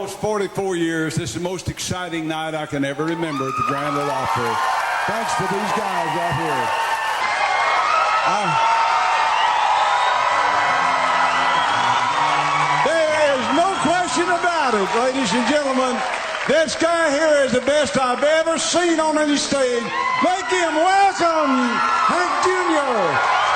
almost 44 years, this is the most exciting night I can ever remember at the Grand Ole Opry. Thanks to these guys right here. There is no question about it, ladies and gentlemen. This guy here is the best I've ever seen on any stage. Make him welcome, Honk Jr.